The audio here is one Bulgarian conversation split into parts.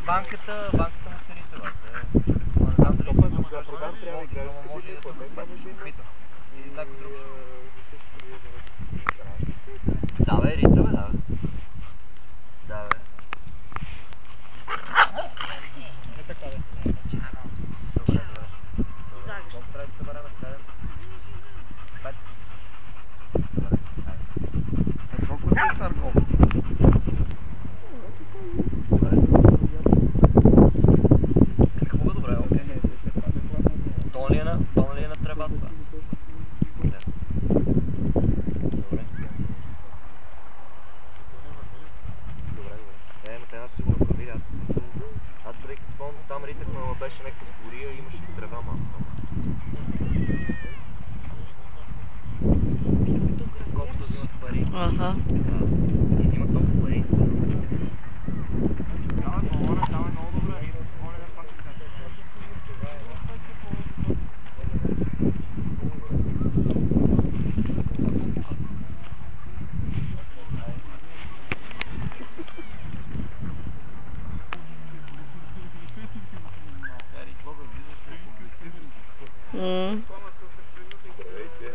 банката му се ритава. Не знам дали си го кажа, но може и да се питам. И някой друг ще. Да бе, рита бе, да бе. Да бе. Не така бе. Добре. Колко трябва да се събереме? 7? 5? Добре, хайде. Колко ти е стар гол? Добре, окей. То ли е на трева това? Добре. Те си го направили, аз не съм го... Аз преди като спомням, там ритахме, ама беше някаква сгория и имаше трева малко. Колко да взимат пари. Ага. И взимат толкова пари. Там е много добре. Моля да пак се кажа.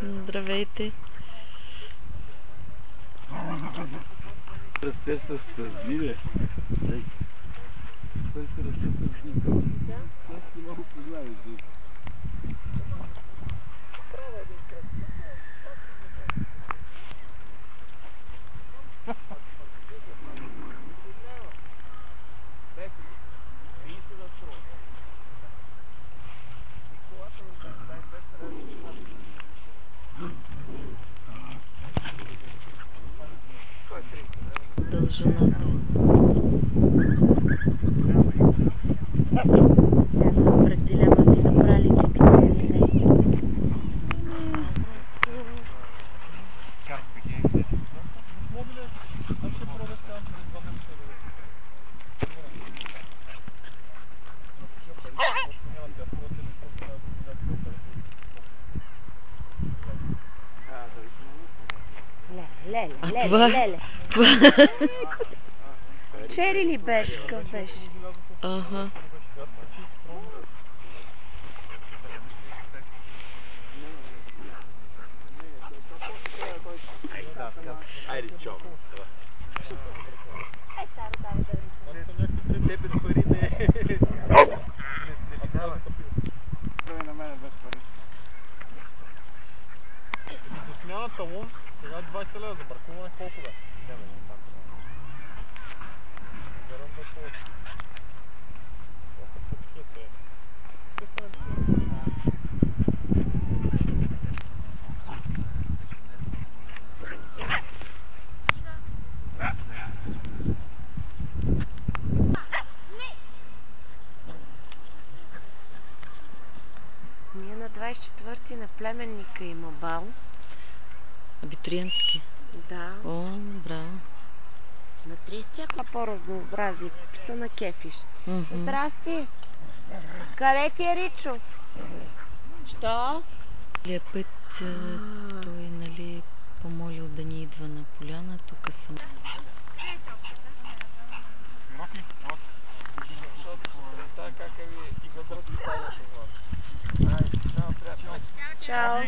Здравейте. Растеш с дни, бе. Той се расте с дни. Аз не мога познаеш. Дължината. Сега съм пред дилема си направили китло или не. Леле. Чери ли беше? Какъв беше? Ага. Айде, чао. Те без пари не минава. Той на мене без пари. За смяна талон, сега 20 лева за паркуване, колко да? Не бе, не така. Гарам да повече. Това са подхите. Ние на 24-ти на племенника има бал. Абитуриентски. Да. О, браво. На 30-ти ако по-разнообразие са на кефиш. Здрасти! Къде ти е Ричо? Що? Път той, нали, помолил да ни идва на поляна, тук съм. Така как ви и задръсти цялото с вас. Чао!